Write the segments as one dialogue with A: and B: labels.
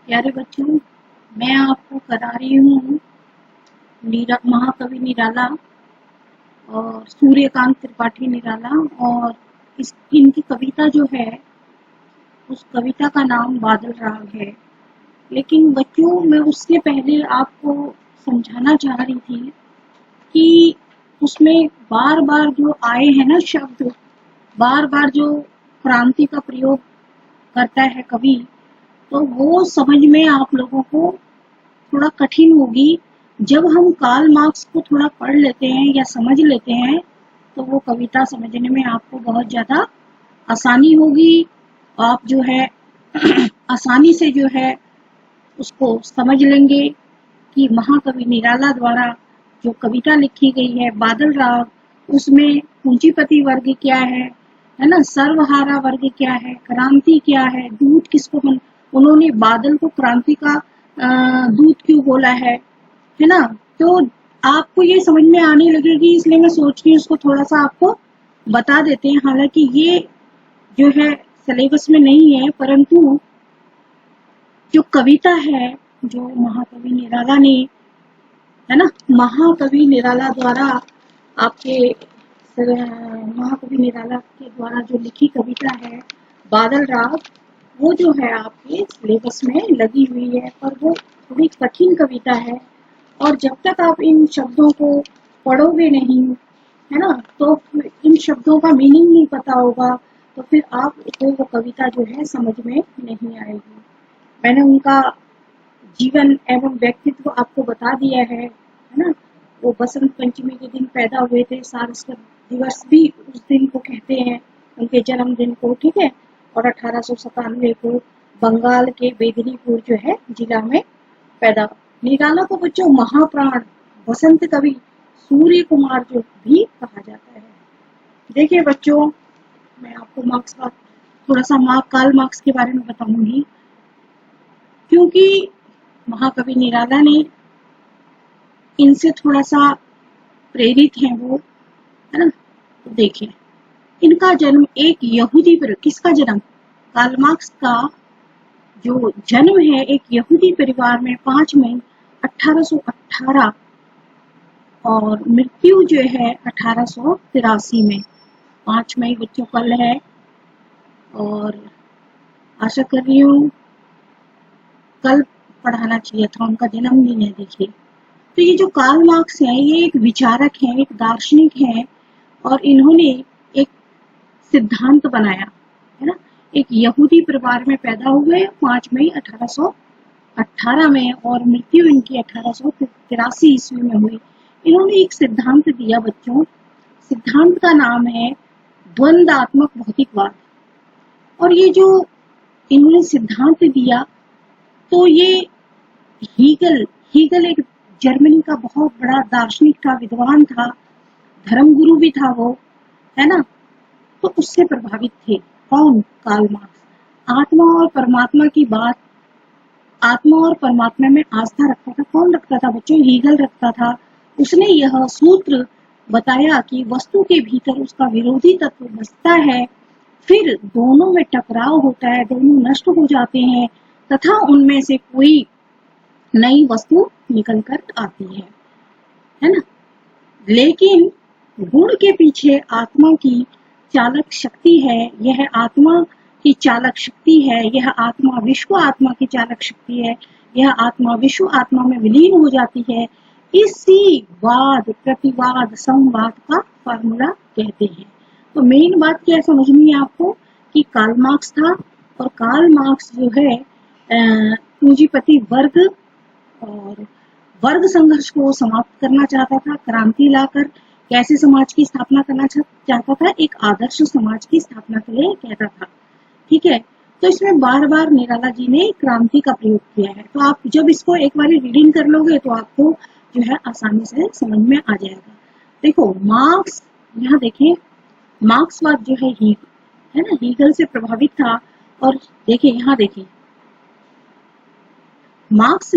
A: प्यारे बच्चों, मैं आपको करा रही हूँ महाकवि निराला और सूर्यकांत त्रिपाठी निराला। और इनकी कविता जो है, उस कविता का नाम बादल राग है। लेकिन बच्चों, मैं उससे पहले आपको समझाना चाह रही थी कि उसमें बार बार जो आए हैं ना शब्द, बार बार जो क्रांति का प्रयोग करता है कवि, तो वो समझ में आप लोगों को थोड़ा कठिन होगी। जब हम कार्ल मार्क्स को थोड़ा पढ़ लेते हैं या समझ लेते हैं तो वो कविता समझने में आपको बहुत ज्यादा आसानी होगी। आप जो है आसानी से जो है उसको समझ लेंगे कि महाकवि निराला द्वारा जो कविता लिखी गई है बादल राग, उसमें पूंजीपति वर्ग क्या है ना, सर्वहारा वर्ग क्या है, क्रांति क्या है, दूत किसको उन्होंने बादल को क्रांति का दूत क्यों बोला है ना। तो आपको ये समझ में आने लगेगी, इसलिए मैं सोच रही हूँ उसको थोड़ा सा आपको बता देते हैं। हालांकि ये जो है सिलेबस में नहीं है, परंतु जो कविता है जो महाकवि निराला ने, है ना, महाकवि निराला द्वारा आपके महाकवि निराला के द्वारा जो लिखी कविता है बादल राग, वो जो है आपके सिलेबस में लगी हुई है, पर वो थोड़ी कठिन कविता है। और जब तक आप इन शब्दों को पढ़ोगे नहीं, है ना, तो इन शब्दों का मीनिंग नहीं पता होगा, तो फिर आपको वो कविता जो है समझ में नहीं आएगी। मैंने उनका जीवन एवं व्यक्तित्व आपको बता दिया है ना। वो बसंत पंचमी के दिन पैदा हुए थे, सारस्वत दिवस भी उस दिन को कहते हैं, उनके जन्मदिन को, ठीक है। और 1897 को बंगाल के बेदनीपुर जो है जिला में पैदा। निराला को बच्चों महाप्राण, बसंत कवि, सूर्य कुमार जो भी कहा जाता है। देखिए बच्चों, मैं आपको मार्क्स का थोड़ा सा कार्ल मार्क्स के बारे में बताऊंगी, क्योंकि महाकवि निराला ने इनसे थोड़ा सा प्रेरित है वो, है ना। तो देखिए, इनका जन्म एक यहूदी पर, किसका जन्म, कार्ल मार्क्स का जो जन्म है एक यहूदी परिवार में 5 मई 1818 और मृत्यु जो है 1883 में। 5 मई बच्चों कल है, और आशा कर रही हूँ कल पढ़ाना चाहिए था, उनका जन्मदिन है। देखिए, तो ये जो कार्ल मार्क्स है, ये एक विचारक है, एक दार्शनिक है, और इन्होंने एक सिद्धांत बनाया, है ना। एक यहूदी परिवार में पैदा हुए 5 मई 1818 में, और मृत्यु इनकी 1883 ईस्वी में हुई। इन्होंने एक सिद्धांत दिया बच्चों, सिद्धांत का नाम है द्वंद्वात्मक भौतिकवाद। और ये जो इन्होंने सिद्धांत दिया, तो ये हीगल एक जर्मनी का बहुत बड़ा दार्शनिक था, विद्वान था, धर्मगुरु भी था वो, है ना। तो उससे प्रभावित थे कौन, कार्ल मार्क्स। आत्मा और परमात्मा की बात, आत्मा और परमात्मा में आस्था रखता था। कौन रखता था बच्चों, हीगल रखता था। उसने यह सूत्र बताया कि वस्तु के भीतर उसका विरोधी तत्व बसता है, फिर दोनों में टकराव होता है, दोनों नष्ट हो जाते हैं, तथा उनमें से कोई नई वस्तु निकल कर आती है ना। लेकिन गुण के पीछे आत्मा की चालक शक्ति है, यह आत्मा की चालक शक्ति है, यह आत्मा विश्व आत्मा की चालक शक्ति है, यह आत्मा विश्व आत्मा में विलीन हो जाती है। इसी वाद प्रतिवाद संवाद का फार्मूला कहते हैं। तो मेन बात क्या समझनी है आपको, कि कार्ल मार्क्स था, और कार्ल मार्क्स जो है पूंजीपति वर्ग और वर्ग संघर्ष को समाप्त करना चाहता था, क्रांति लाकर कैसे समाज की स्थापना करना चाहता था, एक आदर्श समाज की स्थापना के लिए कहता था, ठीक है। तो इसमें बार बार निराला जी ने क्रांति का प्रयोग किया है। तो आप जब इसको एक बार रीडिंग कर लोगे तो आपको जो है आसानी से समझ में आ जाएगा। देखो मार्क्स, यहाँ देखिए, मार्क्सवाद जो है ना, हीगल से प्रभावित था। और देखिए यहाँ देखिए, मार्क्स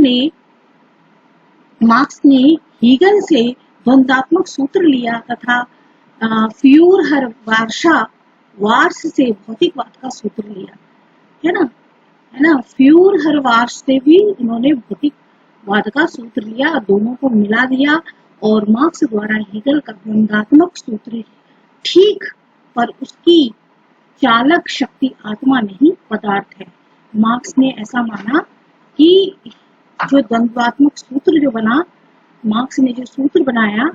A: ने हीगल से द्वंद्वात्मक सूत्र लिया तथा फ्यूरहर वार्स से भौतिकवाद का सूत्र लिया, है ना। है ना। फ्यूरहरवार्स से भी इन्होंने भौतिकवाद का सूत्र लिया, दोनों को मिला दिया और मार्क्स द्वारा हीगल का द्वंद्वात्मक सूत्र ठीक, पर उसकी चालक शक्ति आत्मा नहीं पदार्थ है। मार्क्स ने ऐसा माना कि जो द्वंद्वात्मक सूत्र जो बना, मार्क्स ने जो सूत्र बनाया,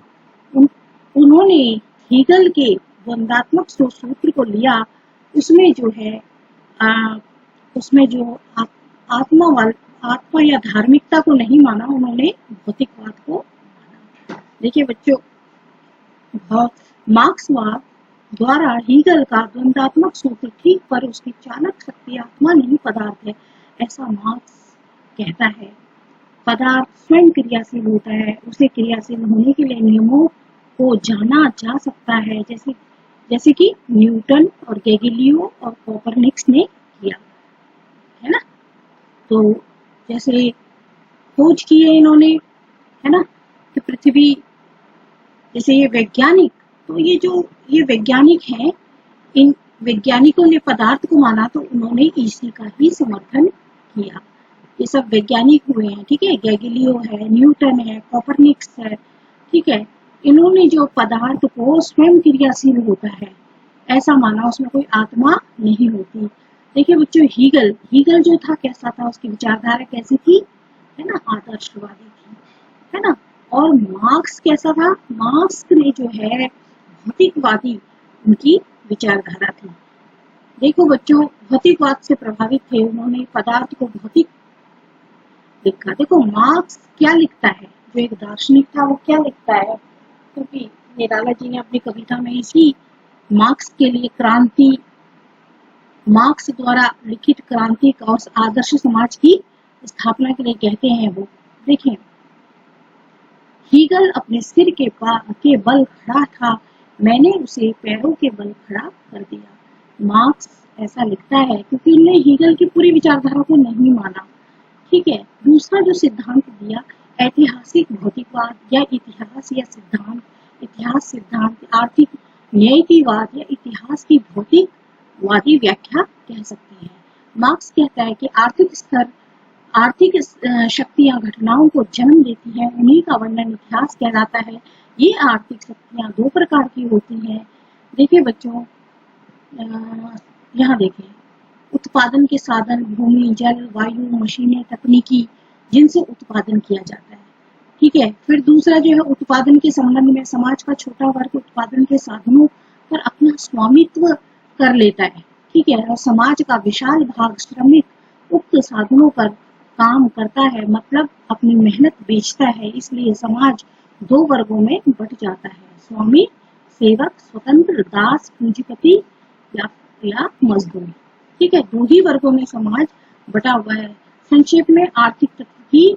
A: उन्होंने हीगल के द्वंद्वात्मक सूत्र को लिया, उसमें जो है उसमें जो आत्मा या धार्मिकता को नहीं माना, उन्होंने भौतिकवाद को माना। देखिए बच्चों, मार्क्सवाद द्वारा हीगल का द्वंद्वात्मक सूत्र ठीक, पर उसकी चालक शक्ति आत्मा नहीं पदार्थ है, ऐसा मार्क्स कहता है। पदार्थ स्वयं क्रियाशील होता है, उसे क्रियाशील होने के लिए नियमों को जाना जा सकता है, जैसे कि न्यूटन और गैलीलियो और कोपरनिकस ने किया, है ना। तो जैसे खोज की है इन्होंने, है ना, कि पृथ्वी, जैसे ये वैज्ञानिक, तो ये वैज्ञानिक हैं, इन वैज्ञानिकों ने पदार्थ को माना तो उन्होंने इसी का ही समर्थन किया। ये सब वैज्ञानिक हुए हैं, ठीक है, गैलीलियो है, न्यूटन है, कोपरनिकस है, ठीक है। इन्होंने जो पदार्थ को स्वयं क्रियाशील होता है ऐसा माना, उसमें कोई आत्मा नहीं होती। देखिए बच्चों, हीगल जो था कैसा था, उसकी विचारधारा कैसी थी, है ना, आदर्शवादी थी, है ना। और मार्क्स कैसा था, मार्क्स ने जो है भौतिकवादी उनकी विचारधारा थी। देखो बच्चों, भौतिकवाद से प्रभावित थे, उन्होंने पदार्थ को भौतिक लिखा। देखो मार्क्स क्या लिखता है, जो एक दार्शनिक था वो क्या लिखता है, क्योंकि निराला जी ने अपनी कविता में इसी मार्क्स के लिए क्रांति, मार्क्स द्वारा लिखित क्रांति का उस आदर्श समाज की स्थापना के लिए कहते हैं वो। देखें, हीगल अपने सिर के बल खड़ा था, मैंने उसे पैरों के बल खड़ा कर दिया। मार्क्स ऐसा लिखता है क्योंकि उन्होंने हीगल की पूरी विचारधारा को नहीं माना, ठीक है। दूसरा जो सिद्धांत दिया, ऐतिहासिक भौतिकवाद या इतिहास सिद्धांत, आर्थिक न्यायिकवाद या इतिहास की भौतिकवादी व्याख्या कह सकते हैं। मार्क्स कहता है कि आर्थिक शक्तियां घटनाओं को जन्म देती हैं, उन्हीं का वर्णन इतिहास कहलाता है। ये आर्थिक शक्तियां दो प्रकार की होती हैं। देखिए बच्चों, यहाँ देखें, उत्पादन के साधन भूमि, जल, वायु, मशीनें, तकनीकी, जिनसे उत्पादन किया जाता है, ठीक है। फिर दूसरा जो है, उत्पादन के संबंध में समाज का छोटा वर्ग उत्पादन के साधनों पर अपना स्वामित्व कर लेता है, ठीक है, और समाज का विशाल भाग श्रमिक उक्त साधनों पर काम करता है, मतलब अपनी मेहनत बेचता है। इसलिए समाज दो वर्गों में बट जाता है, स्वामी, सेवक, स्वतंत्र, दास, पूंजीपति या मजदूर, ठीक है। दो ही वर्गों में समाज बटा हुआ है। संक्षेप में आर्थिक तत्व की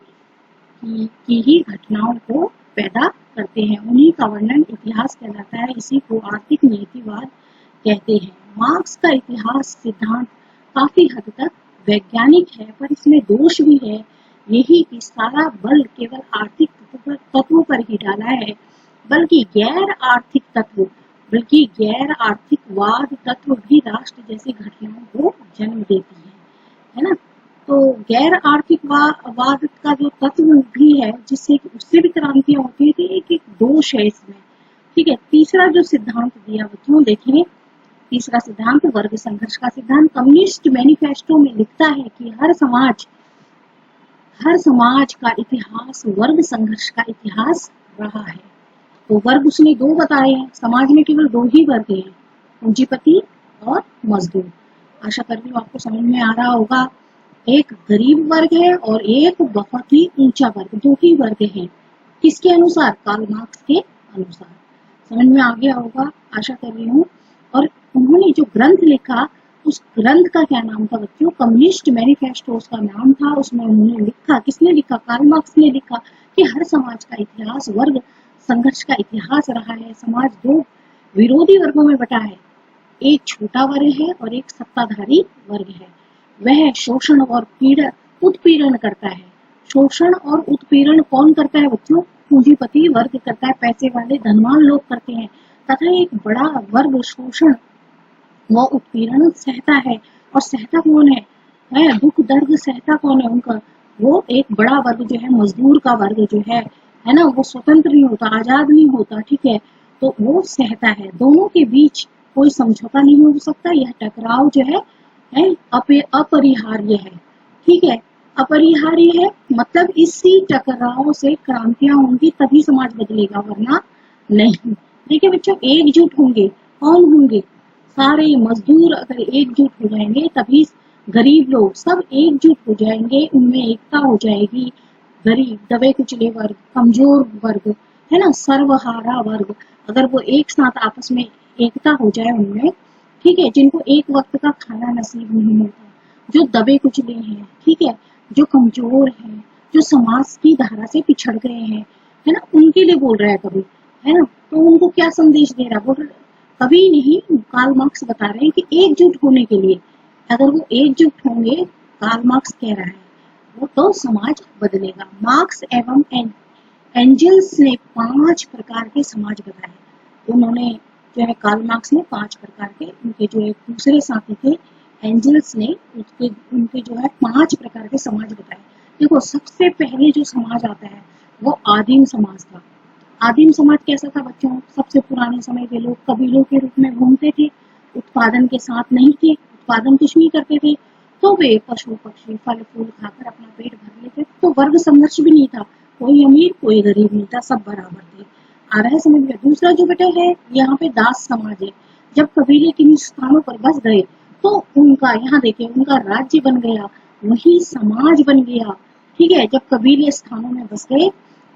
A: ही घटनाओं को पैदा करते हैं, उन्हीं का वर्णन इतिहास कहलाता है। इसी को आर्थिक नीतिवाद कहते हैं। मार्क्स का इतिहास सिद्धांत काफी हद तक वैज्ञानिक है, पर इसमें दोष भी है, यही कि सारा बल केवल आर्थिक तत्वों पर ही डाला है, बल्कि गैर आर्थिकवाद तत्व भी राष्ट्र जैसी घटनाओं को जन्म देती है ना। तो गैर आर्थिकवाद का जो तत्व भी है, जिससे उससे भी क्रांतियां होती है, एक दोष है इसमें, ठीक है। तीसरा जो सिद्धांत दिया बच्चों, देखिए तीसरा सिद्धांत वर्ग संघर्ष का सिद्धांत। कम्युनिस्ट मैनिफेस्टो में लिखता है कि हर समाज का इतिहास वर्ग संघर्ष का इतिहास रहा है। तो वर्ग उसने दो बताए हैं, समाज में केवल दो ही वर्ग हैं, पूंजीपति और मजदूर। आशा करती हूँ आपको समझ में आ रहा होगा। एक गरीब वर्ग है और एक बहुत ही ऊंचा वर्ग, दो ही वर्ग हैं। किसके अनुसार? कार्ल मार्क्स के अनुसार। समझ में आ गया होगा, आशा कर रही हूँ। और उन्होंने जो ग्रंथ लिखा, उस ग्रंथ का क्या नाम था बच्चों? कम्युनिस्ट मैनिफेस्टो उसका नाम था। उसमें उन्होंने लिखा, किसने लिखा? कार्ल मार्क्स ने लिखा कि हर समाज का इतिहास वर्ग संघर्ष का इतिहास रहा है। समाज दो विरोधी वर्गों में बटा है, एक छोटा वर्ग है और एक सत्ताधारी वर्ग है। वह शोषण और उत्पीड़न करता है। शोषण और उत्पीड़न कौन करता है बच्चों? पूंजीपति वर्ग करता है, पैसे वाले धनवान लोग करते हैं। तथा एक बड़ा वर्ग शोषण व उत्पीड़न सहता है। और सहता कौन है? है, दुख दर्द सहता कौन है उनका? वो एक बड़ा वर्ग जो है, मजदूर का वर्ग जो है ना, वो स्वतंत्र नहीं होता, आजाद नहीं होता, ठीक है, तो वो सहता है। दोनों के बीच कोई समझौता नहीं हो सकता, यह टकराव जो है अपरिहार्य है, ठीक है, अपरिहार्य है। मतलब इसी टकराव से क्रांतियां होंगी तभी समाज बदलेगा, वरना नहीं। देखिए बच्चों, एकजुट होंगे, कौन होंगे? सारे मजदूर अगर एकजुट हो जाएंगे तभी, गरीब लोग सब एकजुट हो जाएंगे, उनमें एकता हो जाएगी। गरीब, दबे कुचले वर्ग, कमजोर वर्ग, है ना, सर्वहारा वर्ग, अगर वो एक साथ आपस में एकता हो जाए उनमें, ठीक है, जिनको एक वक्त का खाना नसीब नहीं होता, जो दबे कुचले हैं, ठीक है, जो कमजोर हैं, जो समाज की धारा से पिछड़ गए हैं, है ना, उनके लिए बोल रहा है कभी, है ना। तो उनको क्या संदेश दे रहा है? बोल, कभी नहीं, कार्ल मार्क्स बता रहे हैं कि एकजुट होने के लिए, अगर वो एकजुट होंगे, कार्ल मार्क्स कह रहा है, वो तो समाज बदलेगा। मार्क्स एवं एंजल्स ने 5 प्रकार के समाज बताए। उन्होंने जो है, कार्ल मार्क्स ने 5 प्रकार के, उनके जो एक दूसरे साथी थे एंजल्स ने, उसके उनके जो है 5 प्रकार के समाज बताए। देखो, सबसे पहले जो समाज आता है वो आदिम समाज था। आदिम समाज कैसा था बच्चों? सबसे पुराने समय के लोग कबीलों के रूप में घूमते थे, उत्पादन के साथ नहीं थे, उत्पादन कुछ नहीं करते थे, तो वे पशु पक्षी फल फूल खाकर अपना पेट भर लेते, तो वर्ग संघर्ष भी नहीं था, कोई अमीर कोई गरीब नहीं था, सब बराबर थे। आ रहा है समझ में? दूसरा जो बेटा है, यहाँ पे दास समाज है। जब कबीले किन्हीं स्थानों पर बस गए तो उनका, यहाँ देखिए, उनका राज्य बन गया, वही समाज बन गया, ठीक है। जब कबीले स्थानों में बस गए,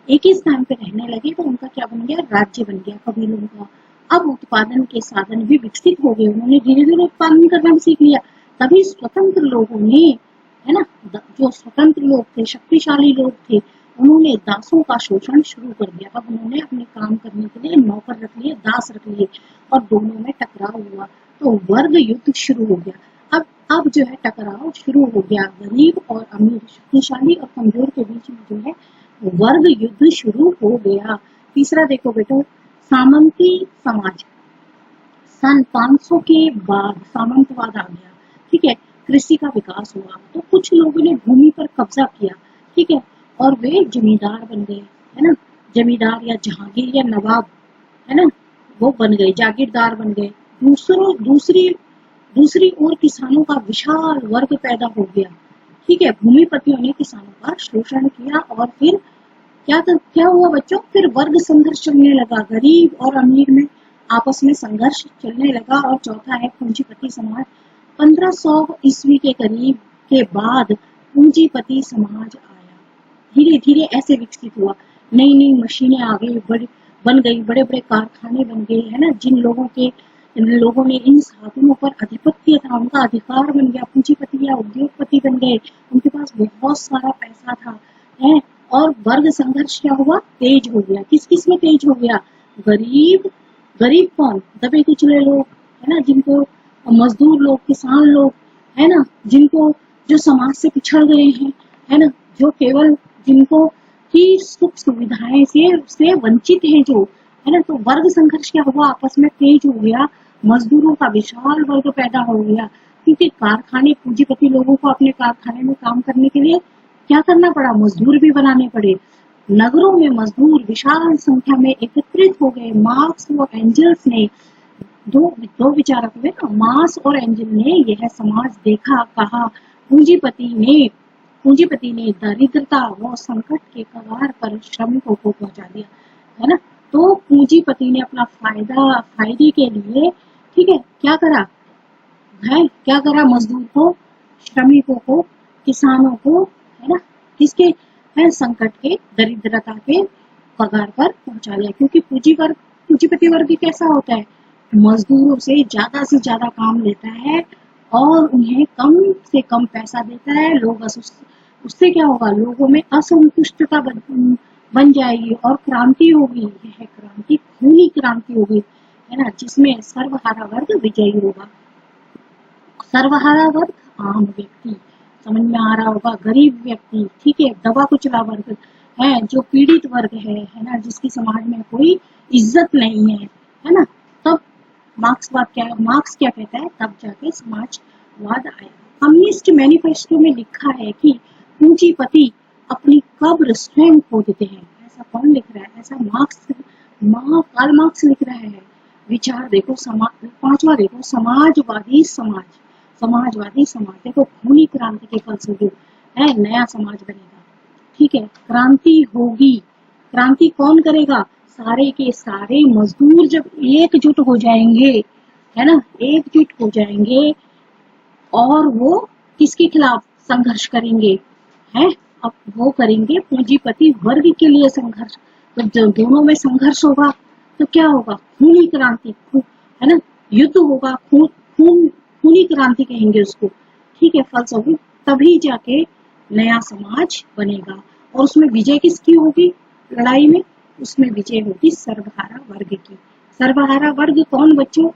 A: एक ही स्थान पे रहने लगे, तो उनका क्या बन गया? राज्य बन गया कबीलों का। अब उत्पादन के साधन भी विकसित हो गए, उन्होंने धीरे धीरे उत्पादन करना भी सीख लिया। तभी स्वतंत्र लोगों ने, है ना, जो स्वतंत्र लोग थे, शक्तिशाली लोग थे, उन्होंने दासों का शोषण शुरू कर दिया। अब उन्होंने अपने काम करने के लिए नौकर रख लिए, दास रख लिए, और दोनों में टकराव हुआ, तो वर्ग युद्ध शुरू हो गया। अब जो है टकराव शुरू हो गया, गरीब और अमीर, शक्तिशाली और कमजोर के बीच में जो है वर्ग युद्ध शुरू हो गया। तीसरा देखो बेटो, सामंती समाज। सन 500 के बाद सामंतवाद आ गया, ठीक है, कृषि का विकास हुआ, तो कुछ लोगों ने भूमि पर कब्जा किया, ठीक है, और वे जमींदार बन गए, है ना, जमींदार या जहांगीर या नवाब, है ना, वो बन गए, जागीरदार बन गए। दूसरी दूसरी ओर किसानों का विशाल वर्ग पैदा हो गया, ठीक है, भूमिपतियों ने किसानों का शोषण किया, और फिर क्या हुआ बच्चों? फिर वर्ग संघर्ष चलने लगा, गरीब और अमीर में आपस में संघर्ष चलने लगा। और चौथा है पूंजीपति समाज। 1500 ईस्वी के करीब के बाद पूंजीपति समाज आया, धीरे धीरे ऐसे विकसित हुआ, नई नई मशीनें आ गई, बन गई, बड़े बड़े कारखाने बन गए, है ना, इन लोगों ने इन साधनों पर अधिपत्य था, उनका अधिकार बन गया, पूंजीपति या उद्योगपति बन गए, उनके पास बहुत सारा पैसा था, है। और वर्ग संघर्ष क्या हुआ? तेज हो गया। किस किस में तेज हो गया? गरीब, गरीब कौन? दबे कुचले लोग, है ना, जिनको, मजदूर लोग, किसान लोग, है ना, जिनको, जो समाज से पिछड़ गए हैं, है ना, जो केवल, जिनको की सुख सुविधाएं से वंचित हैं, जो, है ना, तो वर्ग संघर्ष क्या हुआ? आपस में तेज हो गया, मजदूरों का विशाल वर्ग पैदा हो गया, क्योंकि कारखाने, पूंजीपति लोगों को अपने कारखाने में काम करने के लिए क्या करना पड़ा? मजदूर भी बनाने पड़े। नगरों में मजदूर विशाल संख्या में एकत्रित हो गए। मार्क्स और एंजल्स ने, दो विचारक हुए ना, मार्क्स और एंजल ने यह समाज देखा, कहा पूंजीपति ने दरिद्रता व संकट के कगार पर श्रमिकों को पहुंचा दिया, है ना। तो पूंजीपति ने अपना फायदे के लिए, ठीक है, क्या करा? है, क्या करा? मजदूर को, श्रमिकों को, किसानों को, है ना, किसके, है, संकट के, दरिद्रता के कगार पर पहुंचा दिया। क्योंकि पूंजीपति वर्ग कैसा होता है? मजदूरों से ज्यादा काम लेता है, और उन्हें कम से कम पैसा देता है। उससे क्या होगा? लोगों में असंतुष्टता बन जाएगी, और क्रांति होगी, यह क्रांति खूनी क्रांति होगी, है ना, जिसमें सर्वहारा वर्ग विजयी होगा। सर्वहारा वर्ग, आम व्यक्ति, समझ में आ रहा होगा, गरीब व्यक्ति, ठीक है, दबा कुचला वर्ग है, जो पीड़ित वर्ग है ना, जिसकी समाज में कोई इज्जत नहीं है ना। तब मार्क्स क्या कहता है? तब जाके समाजवाद आया। कम्युनिस्ट मैनिफेस्टो में लिखा है कि पूंजीपति अपनी कब्र स्वयं खोदते हैं। ऐसा कौन लिख रहा है? ऐसा कार्ल मार्क्स लिख रहा है। विचार देखो, पांचवा देखो, समाजवादी समाज। समाजवादी समाज देखो, खूनी क्रांति के फलस्वरूप है नया समाज बनेगा। ठीक है, क्रांति होगी। क्रांति कौन करेगा? सारे के सारे मजदूर जब एकजुट हो जाएंगे, है ना, एकजुट हो जाएंगे और वो किसके खिलाफ संघर्ष करेंगे? है, अब वो करेंगे पूंजीपति वर्ग के लिए संघर्ष। तो जब दोनों में संघर्ष होगा तो क्या होगा? खूनी क्रांति, है ना, युद्ध होगा, खूनी क्रांति कहेंगे उसको। ठीक है, फलस्वरूप तभी जाके नया समाज बनेगा। और उसमें विजय किसकी होगी लड़ाई में? उसमें विजय होगी सर्वहारा वर्ग की। सर्वहारा वर्ग कौन बच्चों?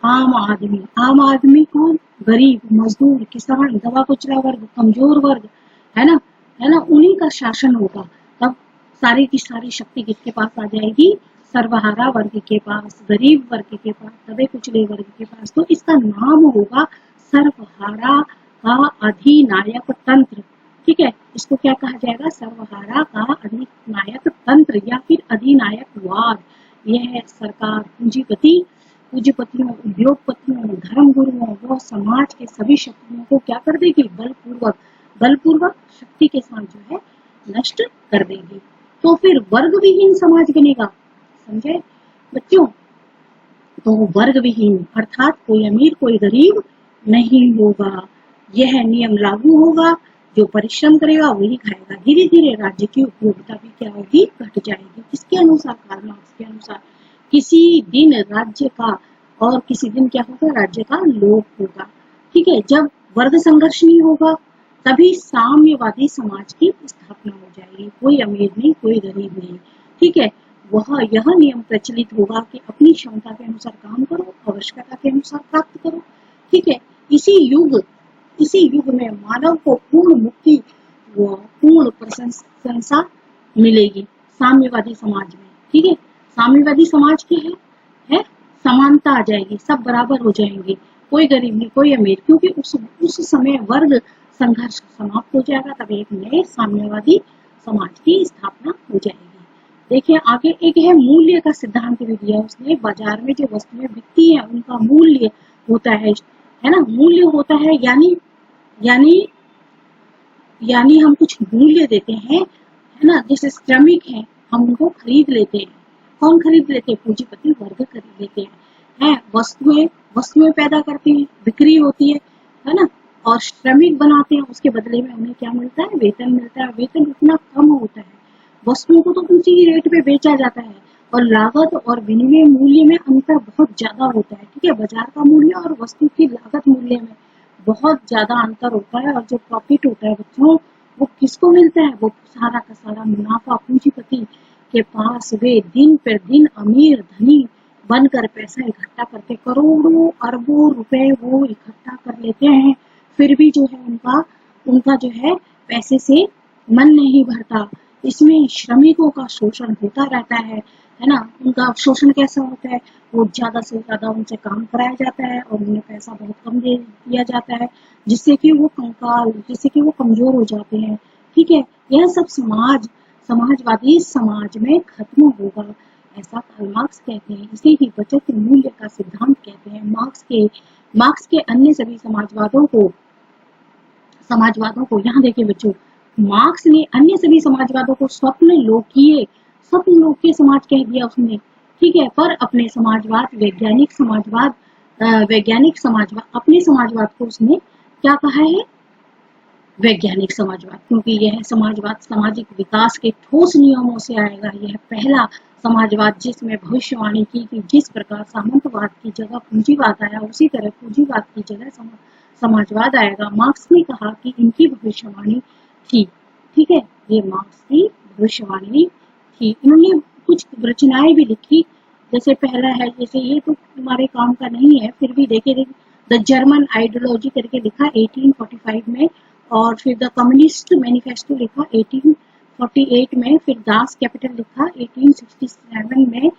A: आम आदमी। आम आदमी कौन? गरीब, मजदूर, किसान, दबा कुचला वर्ग, कमजोर वर्ग, है ना, है ना, उन्हीं का शासन होगा। तब सारी की सारी शक्ति किसके पास आ जाएगी? सर्वहारा वर्ग के पास, गरीब वर्ग के पास, दबे कुचले वर्ग के पास। तो इसका नाम होगा सर्वहारा का अधिनायक तंत्र। ठीक है, इसको क्या कहा जाएगा? सर्वहारा का अधिनायक तंत्र या फिर अधिनायकवाद। यह सरकार पूंजीपतियों, उद्योगपतियों, धर्म गुरुओं व समाज के सभी शक्तियों को क्या कर देगी? बलपूर्वक शक्ति के साथ जो है नष्ट कर देगी। तो फिर वर्ग विहीन समाज बनेगा। समझे बच्चों? तो वर्ग विहीन अर्थात कोई अमीर कोई गरीब नहीं होगा। यह नियम लागू होगा, जो परिश्रम करेगा वही खाएगा। धीरे धीरे राज्य की उपयोगिता भी क्या होगी? घट जाएगी। किसके अनुसार? कार्ल मार्क्स के अनुसार। किसी दिन राज्य का और किसी दिन क्या होगा? राज्य का लोप होगा। ठीक है, जब वर्ग संघर्ष नहीं होगा तभी साम्यवादी समाज की स्थापना हो जाएगी। कोई अमीर नहीं, कोई गरीब नहीं। ठीक है, यह नियम प्रचलित होगा कि अपनी क्षमता के अनुसार काम करो, आवश्यकता के अनुसार प्राप्त करो। ठीक है, इसी युग में मानव को पूर्ण मुक्ति व पूर्ण प्रशंसा मिलेगी साम्यवादी समाज में। ठीक है, साम्यवादी समाज क्या है? समानता आ जाएगी, सब बराबर हो जाएंगे, कोई गरीब नहीं, कोई अमीर, क्योंकि उस समय वर्ग संघर्ष समाप्त हो जाएगा। तब एक नए साम्यवादी समाज की स्थापना हो जाएगी। देखिए आगे एक है मूल्य का सिद्धांत भी दिया उसने। बाजार में जो वस्तुएं बिकती हैं उनका मूल्य होता है ना, मूल्य होता है, यानी हम कुछ मूल्य देते हैं, है ना, जैसे श्रमिक हैं हम उनको खरीद लेते हैं। कौन खरीद लेते हैं? पूंजीपति वर्ग खरीद लेते हैं। वस्तुएं पैदा करते हैं, बिक्री होती है ना, और श्रमिक बनाते हैं, उसके बदले में उन्हें क्या मिलता है? वेतन मिलता है। वेतन उतना कम होता है, वस्तुओं को तो उसी रेट पे बेचा जाता है और लागत और विनिमय मूल्य में अंतर बहुत ज्यादा होता है। ठीक है, बाजार का मूल्य और वस्तु की लागत मूल्य में बहुत ज्यादा अंतर होता है। और जो प्रॉफिट होता है बच्चों, वो किसको मिलता है? वो सारा का सारा मुनाफा पूंजीपति के पास। वे दिन पर दिन अमीर धनी बनकर पैसा इकट्ठा करके करोड़ों अरबों रुपए वो इकट्ठा कर लेते हैं, फिर भी जो है उनका जो है पैसे से मन नहीं भरता। इसमें श्रमिकों का शोषण होता रहता है ना। उनका शोषण कैसा होता है? वो ज्यादा से ज्यादा उनसे काम कराया जाता है और उन्हें पैसा बहुत कम दे दिया जाता है, जिससे कि वो कमजोर हो जाते हैं। ठीक है, यह सब समाजवादी समाज में खत्म होगा, ऐसा कार्ल मार्क्स कहते हैं। इसे ही बचत मूल्य का सिद्धांत कहते हैं। मार्क्स के अन्य सभी समाजवादों को यहाँ देखिए बच्चों, मार्क्स ने अन्य सभी समाजवादों को स्वप्न लोकीय समाज कह दिया उसने। ठीक है, पर अपने अपने समाजवाद को उसने क्या कहा है? वैज्ञानिक समाजवाद, क्योंकि यह समाजवाद सामाजिक विकास के ठोस नियमों से आएगा। यह पहला समाजवाद जिसमें भविष्यवाणी की कि जिस प्रकार सामंतवाद की जगह पूंजीवाद आया, उसी तरह पूंजीवाद की जगह समाजवाद आएगा। मार्क्स ने कहा कि इनकी भविष्यवाणी थी। ठीक है, ये मार्क्स की भविष्यवाणी थी। इन्होंने कुछ रचनाएं भी लिखी, जैसे पहला है, जैसे ये तो तुम्हारे काम का नहीं है, फिर भी देखिए द जर्मन आइडियोलॉजी करके लिखा 1845 में, और फिर द कम्युनिस्ट मैनिफेस्टो लिखा 1848 में, फिर दास कैपिटल लिखा 1867 में।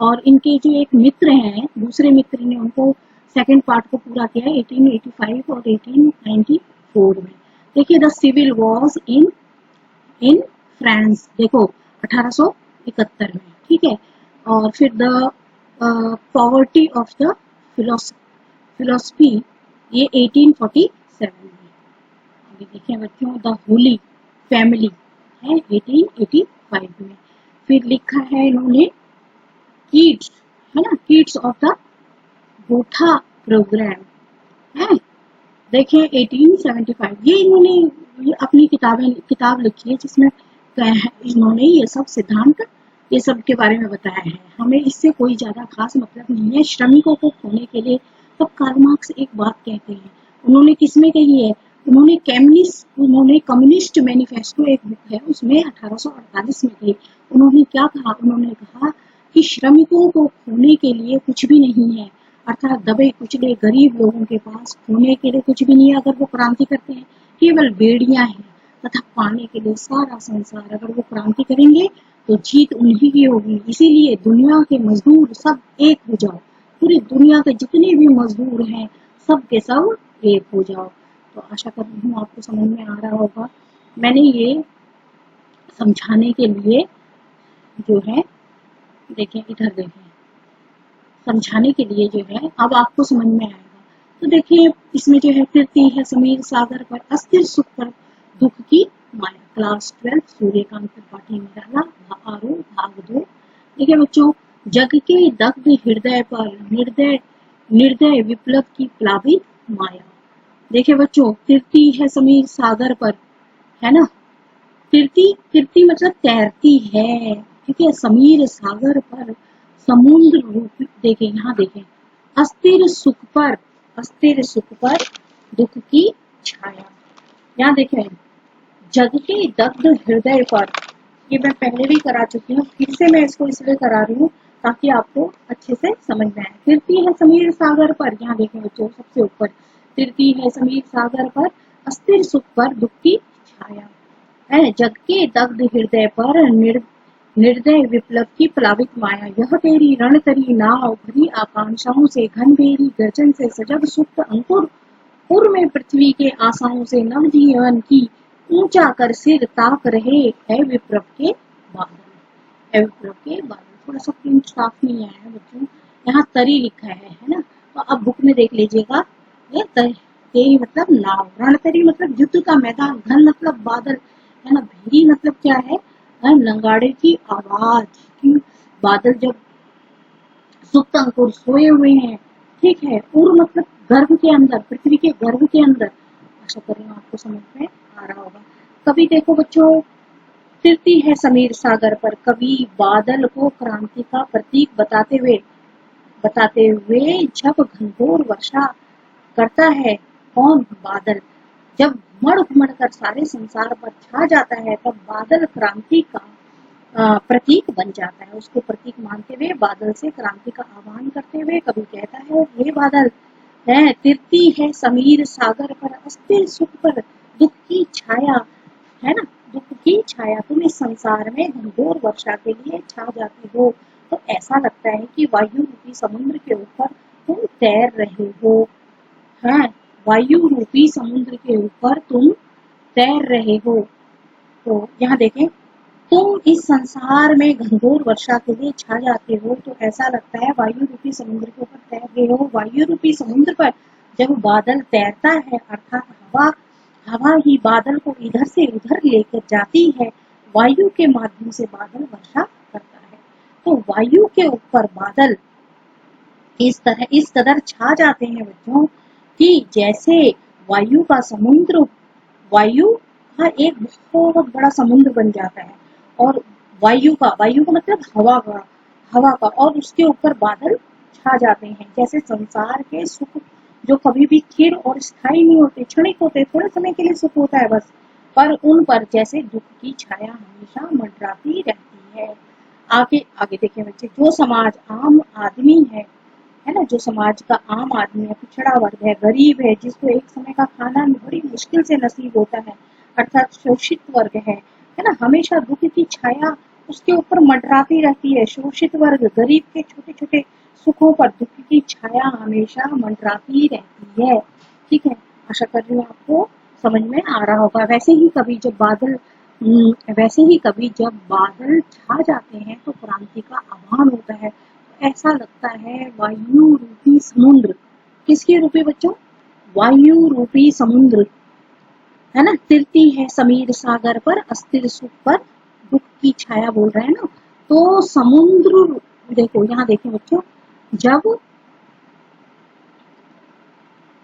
A: और इनके जो एक मित्र हैं, दूसरे मित्र ने उनको सेकंड पार्ट को पूरा किया 1885 और 1890 1874 में। देखिए the civil wars in France, देखो 1871 में, ठीक है। और फिर the poverty of the philosophy, ये 1847 में। आगे देखें बच्चों, द होली फैमिली है 1885 में। फिर लिखा है इन्होंने किड्स, है ना, kids of the Gotha programme है, देखें 1875। ये इन्होंने अपनी किताब लिखी है जिसमें इन्होंने ये सब सिद्धांत, ये सब के बारे में बताया है। हमें इससे कोई ज्यादा खास मतलब नहीं है। श्रमिकों को खोने के लिए तब कार्ल मार्क्स एक बात कहते हैं, उन्होंने किसमें कही है, उन्होंने कम्युनिस्ट मैनिफेस्टो एक बुक है उसमें 1848 में कही। उन्होंने क्या कहा, उन्होंने कहा कि श्रमिकों को खोने के लिए कुछ भी नहीं है, अर्थात दबे कुचले गरीब लोगों के पास खोने के लिए कुछ भी नहीं है। अगर वो क्रांति करते हैं, केवल बेड़ियां हैं तथा पाने के लिए सारा संसार। अगर वो क्रांति करेंगे तो जीत उन्हीं की होगी। इसीलिए दुनिया के मजदूर सब एक हो जाओ, पूरी दुनिया के जितने भी मजदूर हैं सब के सब एक हो जाओ। तो आशा कर रही हूँ आपको समझ में आ रहा होगा। मैंने ये समझाने के लिए जो है, देखें इधर देखें, समझाने के लिए जो है अब आपको समझ में आएगा। तो देखिए इसमें जो है, फिरती है समीर सागर पर, अस्थिर सुख पर दुख की माया, क्लास 12, सूर्यकांत त्रिपाठी निराला, आरोह भाग 2। देखिए बच्चों, जग के दग्ध हृदय पर निर्दय विप्लव की प्लावित माया। देखिए बच्चों, फिरती है समीर सागर पर, है ना, फिरती मतलब तैरती है, ठीक है, समीर सागर पर समुद्र रूप। देखें यहाँ देखें, अस्थिर सुख पर दुख की छाया। यहाँ देखें, जग के दग्ध हृदय पर, ये मैं पहले भी करा चुकी हूँ, फिर से मैं इसको इसलिए करा रही हूँ ताकि आपको अच्छे से समझ में आए। फिरती है समीर सागर पर, यहाँ देखें बच्चों सबसे ऊपर, फिरती है समीर सागर पर अस्थिर सुख पर दुख की छाया है, जग के दग्ध हृदय पर निर्दय विप्लव की प्लावित माया। यह तेरी रणतरी नाव भरी आकांक्षाओं से, घन बेरी गर्जन से सजग सुप्त अंकुर, पूर्व में पृथ्वी के आशाओं से नव जीवन की ऊंचा कर सिर ताक रहे है विप्लव के बादल, है विप्लव के बादल। थोड़ा सा प्रिंट साफ नहीं आया है बच्चों, यहाँ तरी लिखा है ना। तो अब बुक में देख लीजिएगा, ये तेरी मतलब नाव, रणतरी मतलब युद्ध का मैदान, घन मतलब बादल, है ना, भेरी मतलब क्या है, नगाड़े की आवाज की, बादल जब सुप्त अंकुर सोए हुए हैं, ठीक है, पूर्व मतलब गर्भ के अंदर, पृथ्वी के गर्भ के अंदर। आशा कर रही हूँ आपको समझ में आ रहा होगा। कभी देखो बच्चों, फिरती है समीर सागर पर, कभी बादल को क्रांति का प्रतीक बताते हुए जब घनघोर वर्षा करता है, कौन, बादल, जब घुमड़ कर सारे संसार पर छा जाता है, तब बादल क्रांति का प्रतीक बन जाता है। उसको प्रतीक मानते हुए बादल से क्रांति का आह्वान करते हुए कभी कहता है, हे बादल है, तिरती है समीर सागर पर, अस्थिर सुख पर दुख की छाया, है ना, दुख की छाया, तुम इस संसार में घनघोर वर्षा के लिए छा जाती हो, तो ऐसा लगता है कि वायु रूपी समुद्र के ऊपर तुम तैर रहे हो, है, वायु रूपी समुद्र के ऊपर तुम तैर रहे हो। तो यहाँ देखें, तुम इस संसार में घनघोर वर्षा के लिए छा जाते हो, तो ऐसा लगता है वायु रूपी समुद्र के ऊपर तैर रहे हो। वायु रूपी समुद्र पर जब बादल तैरता है, अर्थात हवा ही बादल को इधर से उधर लेकर जाती है, वायु के माध्यम से बादल वर्षा करता है। तो वायु के ऊपर बादल इस कदर छा जाते हैं बच्चों कि जैसे वायु का एक बहुत बड़ा समुद्र बन जाता है, और वायु का मतलब हवा का, और उसके ऊपर बादल छा जाते हैं। जैसे संसार के सुख जो कभी भी स्थिर और स्थायी नहीं होते, क्षणिक होते, थोड़े समय के लिए सुख होता है बस, पर उन पर जैसे दुख की छाया हमेशा मंडराती रहती है। आगे देखें बच्चे, जो समाज आम आदमी है ना, जो समाज का आम आदमी है, पिछड़ा वर्ग है, गरीब है, जिसको एक समय का खाना बड़ी मुश्किल से नसीब होता है, अर्थात शोषित वर्ग है ना, हमेशा दुख की छाया उसके ऊपर मंडराती रहती है। शोषित वर्ग, गरीब के छोटे छोटे सुखों पर दुख की छाया हमेशा मंडराती रहती है। ठीक है, आशा कर रही हूँ आपको समझ में आ रहा होगा। वैसे ही कभी जब बादल छा जाते हैं तो क्रांति का आह्वान होता है। ऐसा लगता है वायु रूपी समुद्र, किसके रूपी बच्चों? वायु रूपी समुद्र, है ना, तिरती है समीर सागर पर, अस्थिर सुख पर दुख की छाया, बोल रहे हैं ना। तो समुद्र, देखो यहाँ देखें बच्चों, जब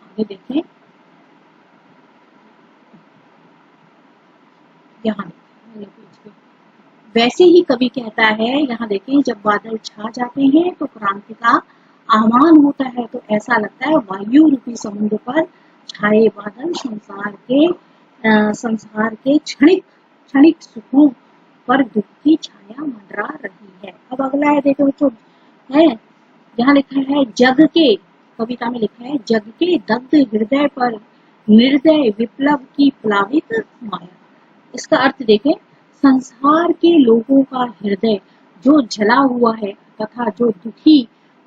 A: आगे देखें, यहाँ वैसे ही कवि कहता है, यहाँ देखें, जब बादल छा जाते हैं तो क्रांति का आह्वान होता है। तो ऐसा लगता है वायु रूपी समुद्र पर छाए बादल संसार के क्षणिक क्षणिक सुखों पर दुख की छाया मंडरा रही है। अब अगला है, देखो बच्चों, है यहाँ लिखा है जग के, कविता में लिखा है, जग के दग्ध हृदय पर निर्दय विप्लव की प्लावित माया। इसका अर्थ देखें, संसार के लोगों का हृदय जो जला हुआ है तथा जो दुखी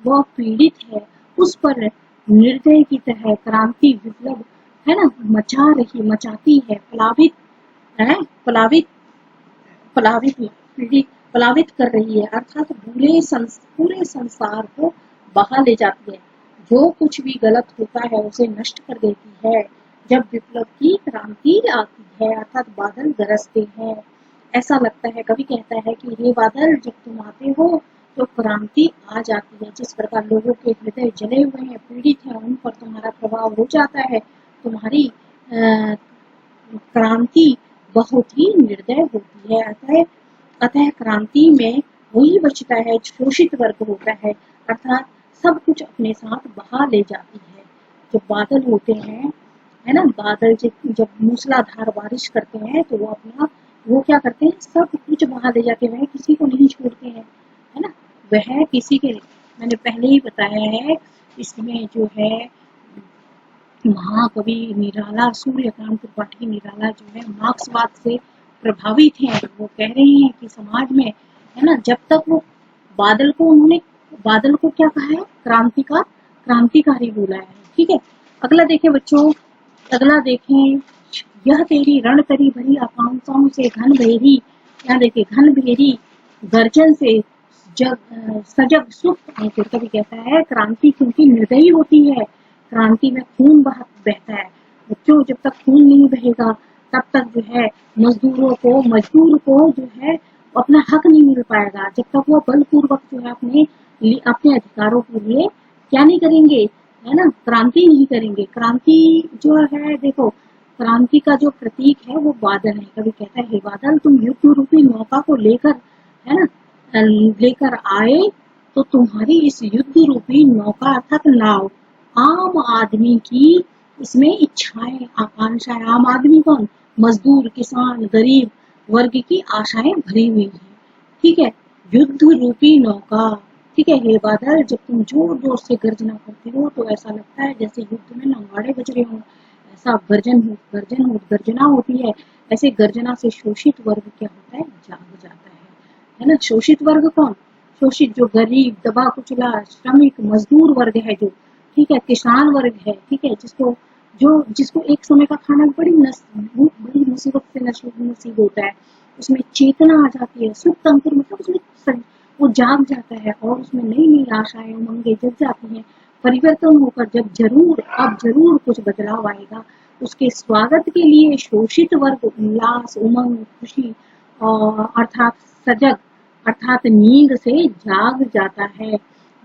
A: व पीड़ित है, उस पर निर्दय की तरह क्रांति विप्लव, है ना, मचाती है, प्लावित प्लावित कर रही है, अर्थात पूरे संसार को बहा ले जाती है। जो कुछ भी गलत होता है उसे नष्ट कर देती है। जब विप्लव की क्रांति आती है, अर्थात बादल गरजते हैं, ऐसा लगता है, कवि कहता है कि ये बादल जब तुम आते हो तो क्रांति आ जाती है। जिस प्रकार लोगों के हृदय जले हुए हैं, पीड़ित हैं, उन पर तुम्हारा प्रभाव हो जाता है, तुम्हारी क्रांति बहुत ही निर्दय होती है। अतः क्रांति में वही बचता है, शोषित वर्ग होता है, अर्थात सब कुछ अपने साथ बहा ले जाती है। जो बादल होते हैं, है ना, बादल जब मूसलाधार बारिश करते हैं तो वो क्या करते हैं, सब कुछ बहा ले जाते हैं, किसी को नहीं छोड़ते हैं, है ना। वह किसी के, मैंने पहले ही बताया है, इसमें जो है महाकवि निराला, सूर्यकांत त्रिपाठी निराला जो है मार्क्सवाद से प्रभावित हैं। वो कह रहे हैं कि समाज में, है ना, जब तक वो उन्होंने बादल को क्या कहा है, क्रांतिकारी बोला है। ठीक है, अगला देखें बच्चों, अगला देखें, यह तेरी रणतरी भरी आकांक्षाओं से घन भेरी, यहाँ देखिए, घन भेरी गर्जन से सजग सुख अंकुर। कभी कहता है क्रांति क्योंकि निर्दयी होती है, क्रांति में खून बहता है। बच्चों, जब तक खून नहीं बहेगा तब तक जो है मजदूर को जो है अपना हक नहीं मिल पाएगा। जब तक वो बलपूर्वक जो है अपने अधिकारों के लिए क्या नहीं करेंगे, है ना, क्रांति नहीं करेंगे। क्रांति जो है, देखो, क्रांति का जो प्रतीक है वो बादल है। कभी कहता है, हे बादल, तुम युद्ध रूपी नौका को लेकर, है ना, लेकर आए तो तुम्हारी इस युद्ध रूपी नौका अर्थात नाव आम आदमी की इसमें इच्छाएं, आकांक्षाएं, आम आदमी कौन, मजदूर, किसान, गरीब वर्ग की आशाएं भरी हुई है। ठीक है, युद्ध रूपी नौका। ठीक है, हे बादल, जब तुम जोर जोर से गर्जना करते हो तो ऐसा लगता है जैसे युद्ध में नगाड़े बज रहे हो, ऐसा गर्जना होती है। ऐसे गर्जना से शोषित वर्ग क्या होता है, जाग जाता है ना। शोषित वर्ग कौन, शोषित जो गरीब, दबा कुचला, श्रमिक, मजदूर वर्ग है जो, ठीक है, किसान वर्ग है, ठीक है, जिसको एक समय का खाना बड़ी मुसीबत से नसीब होता है, उसमें चेतना आ जाती है, सुप्त अंकुर, मतलब उसमें वो जाग जाता है और उसमें नई नई आशाएं, उमंगे जग जाती हैं। परिवर्तन होकर अब जरूर कुछ बदलाव आएगा। उसके स्वागत के लिए शोषित वर्ग उल्लास, उमंग, खुशी और अर्थात नींद से जाग जाता है।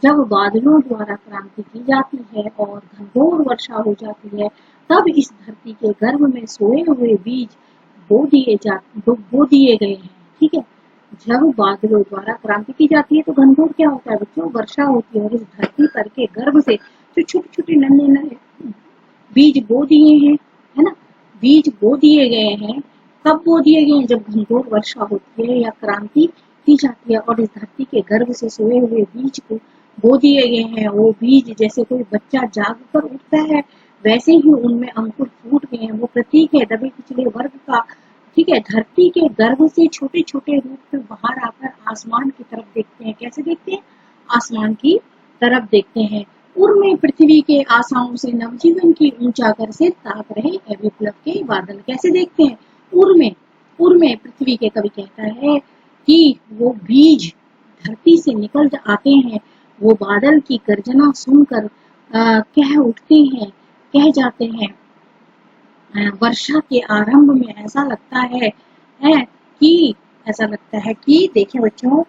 A: जब बादलों द्वारा क्रांति की जाती है और घनघोर वर्षा हो जाती है, तब इस धरती के गर्भ में सोए हुए बीज बो दिए गए हैं। ठीक है, जब बादलों द्वारा क्रांति की जाती है तो घनघोर क्या होता है बच्चों, वर्षा होती है, और इस धरती पर के गर्भ से जो छोटे छोटे नन्हे बीज बो दिए हैं, है ना, बीज बो दिए गए हैं। कब बो दिए गए हैं, जब घनघोर वर्षा होती है या क्रांति की जाती है और इस धरती के गर्भ से सोए हुए बीज को बो दिए गए हैं। वो बीज जैसे कोई बच्चा जाग कर उठता है, वैसे ही उनमें अंकुर फूट गए हैं। वो प्रतीक है दबे कुचले वर्ग का। ठीक है, धरती के गर्भ से छोटे छोटे रूप में बाहर आकर आसमान की तरफ देखते हैं। कैसे देखते हैं, आसमान की तरफ देखते हैं। उर्मे पृथ्वी के आशाओं से नवजीवन की ऊंचा कर से ताक रहे विप्लव के बादल। कैसे देखते हैं? उर्मे, उर्मे पृथ्वी के, कवि कहता है कि वो बीज धरती से निकल आते हैं, वो बादल की गर्जना सुनकर कह उठते हैं, कह जाते हैं वर्षा के आरंभ में ऐसा लगता है कि देखिए बच्चों,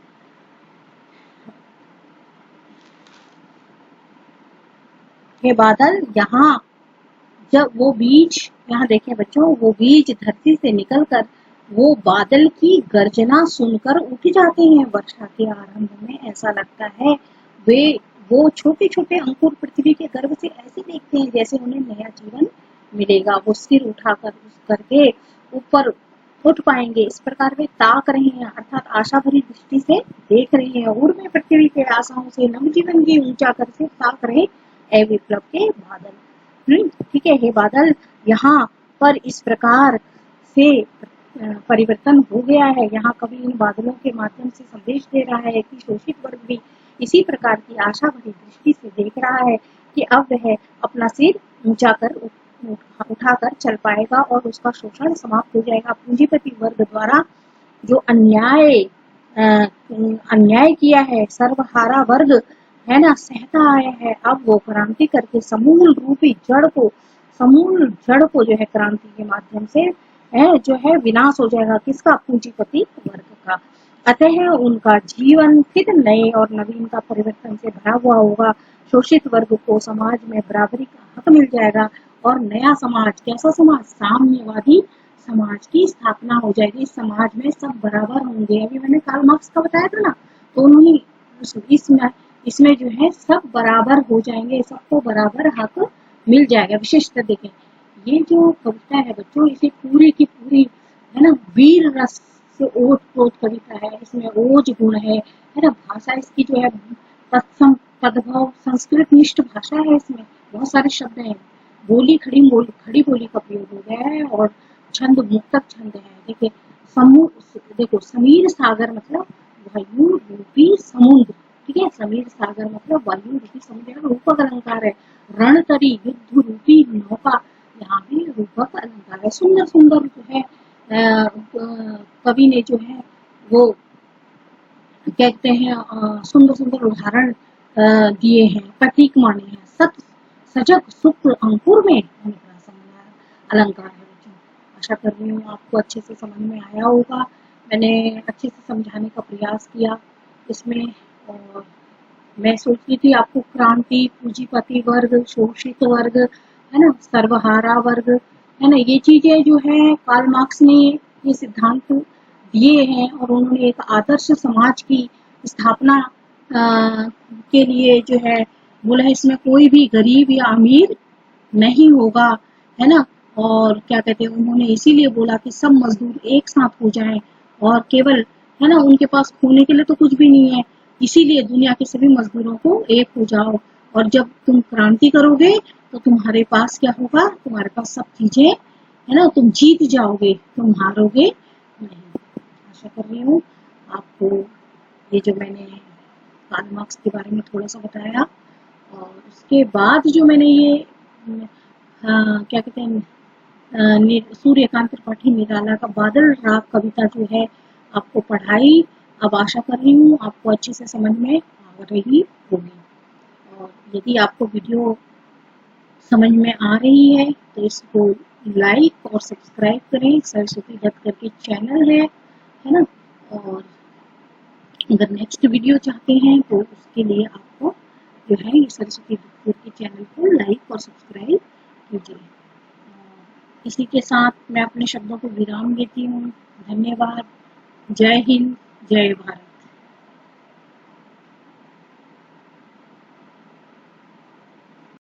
A: ये बादल यहाँ जब वो बीज, यहाँ देखें बच्चों, वो बीज धरती से निकलकर वो बादल की गर्जना सुनकर उठ जाते हैं वर्षा के आरंभ में। ऐसा लगता है वे वो छोटे छोटे अंकुर पृथ्वी के गर्भ से ऐसे देखते हैं जैसे उन्हें नया जीवन मिलेगा। वो सिर उठाकर करके ऊपर उठ पाएंगे, इस प्रकार वे ताक रहे हैं, अर्थात आशा भरी दृष्टि से देख रहे हैं। उर्मे पृथ्वी के आशाओं से नवजीवन की ऊंचा कर से ताक रहे ए विप्लव के बादल। ठीक है, ये बादल यहाँ पर इस प्रकार से परिवर्तन हो गया है। यहाँ कवि इन बादलों के माध्यम से संदेश दे रहा है कि शोषित वर्ग भी इसी प्रकार की आशा भरी दृष्टि से देख रहा है कि अब वह अपना सिर ऊंचा कर उठाकर चल पाएगा और उसका शोषण समाप्त हो जाएगा। पूंजीपति वर्ग द्वारा जो अन्याय किया है, सर्वहारा वर्ग है ना, सहता आया है, अब वो क्रांति करके समूल जड़ को जो है क्रांति के माध्यम से जो है विनाश हो जाएगा। किसका? पूंजीपति वर्ग का। अतः उनका जीवन फिर नए और नवीन का परिवर्तन से भरा हुआ होगा। शोषित वर्ग को समाज में बराबरी का हक मिल जाएगा और नया समाज, कैसा समाज? साम्यवादी समाज की स्थापना हो जाएगी। इस समाज में सब बराबर होंगे। अभी मैंने कार्ल मार्क्स का बताया था ना, तो उन्होंने इसमें जो है सब बराबर हो जाएंगे, सबको बराबर हक मिल जाएगा। विशेषता देखें, ये जो कविता है बच्चों, इसे पूरी की पूरी है ना वीर रस से ओत-प्रोत कविता है। इसमें ओज गुण है ना। भाषा इसकी जो है तत्सम पदभाव संस्कृत निष्ठ भाषा है। इसमें बहुत सारे शब्द हैं। बोली खड़ी बोली का प्रयोग हो गया है और छंद मुक्तक छंद है। देखिए देखो, समीर सागर मतलब वायु रूपी समुद्र। ठीक है, समीर सागर मतलब वायु रूपी समुद्र, रूपक अलंकार है। रणतरी युद्ध रूपी नौका, यहाँ भी रूपक अलंकार है। सुंदर सुंदर जो है कवि ने जो है वो कहते हैं सुंदर सुंदर उदाहरण दिए हैं, प्रतीक माने हैं। सजग शुक्ल अंकुर में अलंकार है बच्चों। आशा कर रही हूँ आपको अच्छे से समझ में आया होगा। मैंने अच्छे से समझाने का प्रयास किया इसमें, और मैं सोचती थी आपको क्रांति, पूंजीपति वर्ग, शोषित वर्ग है ना, सर्वहारा वर्ग है ना, ये चीजें जो है कार्ल मार्क्स ने ये सिद्धांत दिए हैं और उन्होंने एक आदर्श समाज की स्थापना के लिए जो है बोला है, इसमें कोई भी गरीब या अमीर नहीं होगा, है ना। और क्या कहते हैं, उन्होंने इसीलिए बोला कि सब मजदूर एक साथ हो जाएं और केवल है ना, उनके पास खोने के लिए तो कुछ भी नहीं है, इसीलिए दुनिया के सभी मजदूरों को एक हो जाओ। और जब तुम क्रांति करोगे तो तुम्हारे पास क्या होगा? तुम्हारे पास सब चीजें है ना, तुम जीत जाओगे, तुम हारोगे नहीं। आशा कर रही हूँ आपको ये जो मैंने कार्ल मार्क्स के बारे में थोड़ा सा बताया, और उसके बाद जो मैंने ये क्या कहते हैं सूर्यकांत त्रिपाठी निराला का बादल राग कविता जो है आपको पढ़ाई। अब आशा कर रही हूँ आपको अच्छे से समझ में आ रही होगी। और यदि आपको वीडियो समझ में आ रही है तो इसको लाइक और सब्सक्राइब करें। सरस्वती दत्त करके चैनल है ना। और अगर नेक्स्ट वीडियो चाहते हैं तो उसके लिए आपको जो है ये सरस्वती दत्त के चैनल को लाइक और सब्सक्राइब कीजिए। इसी के साथ मैं अपने शब्दों को विराम देती हूँ। धन्यवाद। जय हिंद, जय भारत।